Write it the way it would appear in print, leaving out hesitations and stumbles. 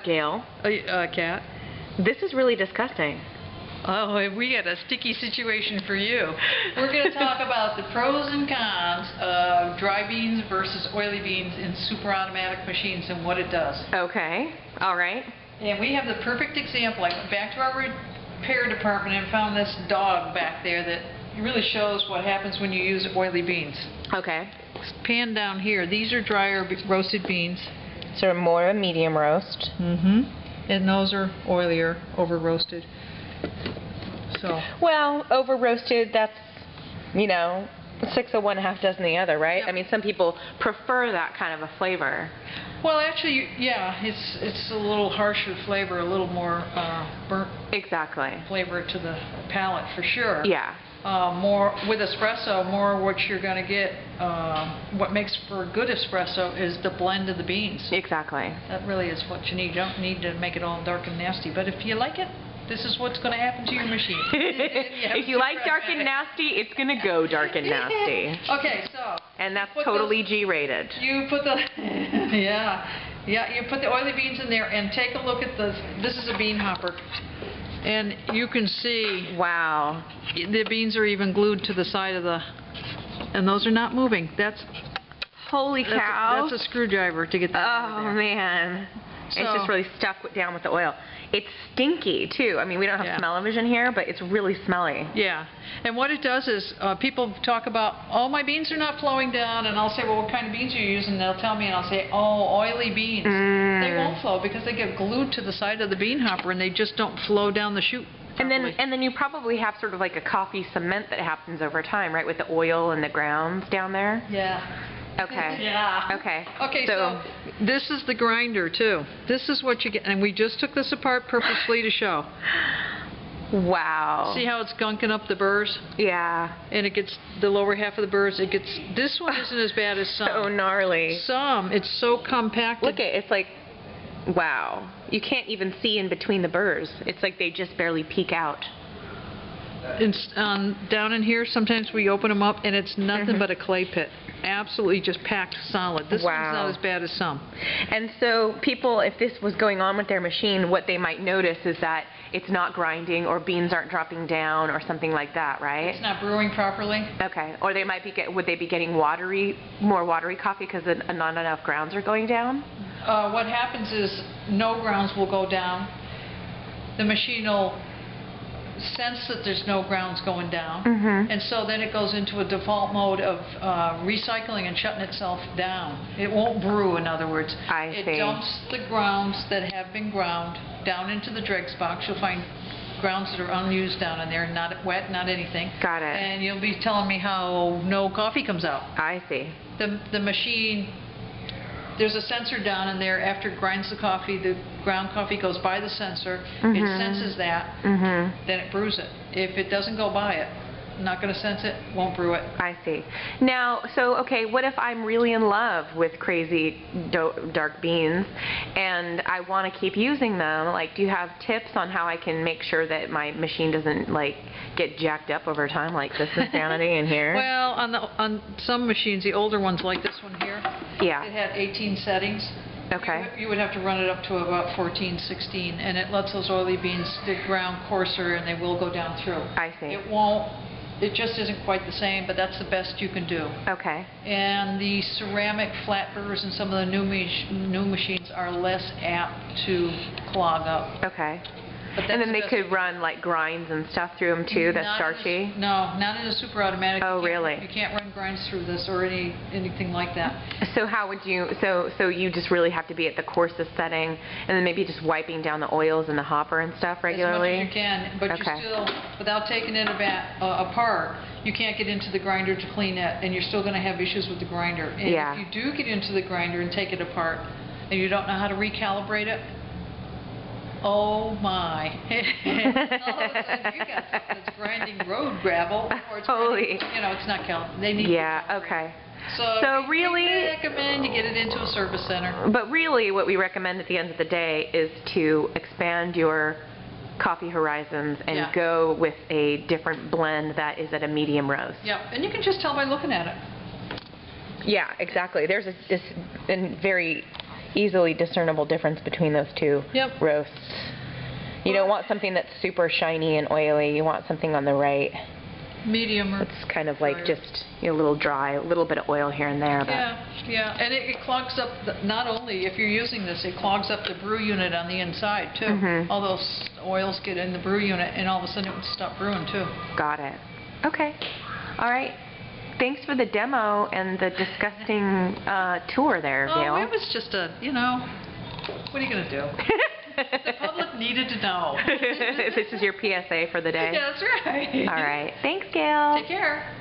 Gail. Kat. This is really disgusting. Oh, we got a sticky situation for you. We're going to talk about the pros and cons of dry beans versus oily beans in superautomatic machines and what it does. Okay. All right. And we have the perfect example. I went back to our repair department and found this dog back there that really shows what happens when you use oily beans. Okay. Pan down here. These are drier roasted beans. So more a medium roast. And those are oilier, over roasted. So. Well, over roasted, that's, you know, 6 of one, half dozen the other, right? Yep. I mean, some people prefer that kind of a flavor. Well, actually, yeah, it's a little harsher flavor, a little more burnt. Exactly. Flavor to the palate for sure. Yeah. More with espresso, more what you're going to get. What makes for a good espresso is the blend of the beans. Exactly. That really is what you need. You don't need to make it all dark and nasty, but if you like it, this is what's going to happen to your machine. If you like dark and nasty, it's going to go dark and nasty. Okay, so. And that's totally G-rated. You put the, you put the oily beans in there and take a look at this is a bean hopper. And you can see. Wow. The beans are even glued to the side of the, and those are not moving. Holy cow. That's a screwdriver to get that out of there. Oh, man. So, it's just really stuck down with the oil. It's stinky, too. I mean, we don't have smell-o-vision here, but it's really smelly. Yeah. And what it does is people talk about, oh, my beans are not flowing down, and I'll say, well, what kind of beans are you using? And they'll tell me, and I'll say, oh, oily beans. They won't flow because they get glued to the side of the bean hopper, and they just don't flow down the chute properly. And then you probably have sort of like a coffee cement that happens over time, right, with the oil and the grounds down there? Yeah. Okay. Yeah. Okay. Okay, so this is the grinder, too. This is what you get, and we just took this apart purposely to show. Wow. See how it's gunking up the burrs? Yeah. And it gets the lower half of the burrs. It gets, this one isn't as bad as some. So gnarly. Some, it's so compacted. Look at it's like, wow. You can't even see in between the burrs. It's like they just barely peek out. Down in here, sometimes we open them up and it's nothing but a clay pit. Absolutely just packed solid. This one's not as bad as some. And so people, if this was going on with their machine, what they might notice is that it's not grinding or beans aren't dropping down or something like that, right? It's not brewing properly. Okay. Or they might be would they be getting more watery coffee because not enough grounds are going down? What happens is no grounds will go down. The machine will sense that there's no grounds going down, and so then it goes into a default mode of recycling and shutting itself down. It won't brew, in other words. I see. It dumps the grounds that have been ground down into the dregs box. You'll find grounds that are unused down in there, not wet, not anything. Got it. And you'll be telling me how no coffee comes out. I see. The machine, there's a sensor down in there. After it grinds the coffee, the ground coffee goes by the sensor. It senses that, then it brews it. If it doesn't go by it, not going to sense it, won't brew it. I see. Now, so, okay, what if I'm really in love with crazy dark beans and I want to keep using them? Like, do you have tips on how I can make sure that my machine doesn't, like, get jacked up over time like this insanity in here? Well, on some machines, the older ones like this one here, it had 18 settings. Okay. You would have to run it up to about 14, 16, and it lets those oily beans stick ground coarser and they will go down through. I see. It won't. It just isn't quite the same, but that's the best you can do. Okay. And the ceramic flat burrs and some of the new machines are less apt to clog up. Okay. And then they could run like grinds and stuff through them too, that's starchy? No, not in a superautomatic. Oh, really? You can't run grinds through this or anything like that. So how would you, so you just really have to be at the coarsest setting and then maybe just wiping down the oils in the hopper and stuff regularly? As much as you can, but you still, without taking it apart, you can't get into the grinder to clean it, and you're still going to have issues with the grinder. And if you do get into the grinder and take it apart and you don't know how to recalibrate it, oh my. All of a sudden you got something that's grinding road gravel, or it's grinding, it's not they need okay. So really, we recommend you get it into a service center. But really what we recommend at the end of the day is to expand your coffee horizons and go with a different blend that is at a medium roast. Yeah, and you can just tell by looking at it. Yeah, exactly. There's a very easily discernible difference between those two roasts. You don't want something that's super shiny and oily. You want something on the right. Medium or it's kind of like just a little dry, a little bit of oil here and there. But yeah, and it clogs up, not only if you're using this, it clogs up the brew unit on the inside too. All those oils get in the brew unit and all of a sudden it would stop brewing too. Got it. Okay. All right. Thanks for the demo and the disgusting tour there, Gail. Oh, it was just a, what are you going to do? The public needed to know. This is your PSA for the day? That's right. All right. Thanks, Gail. Take care.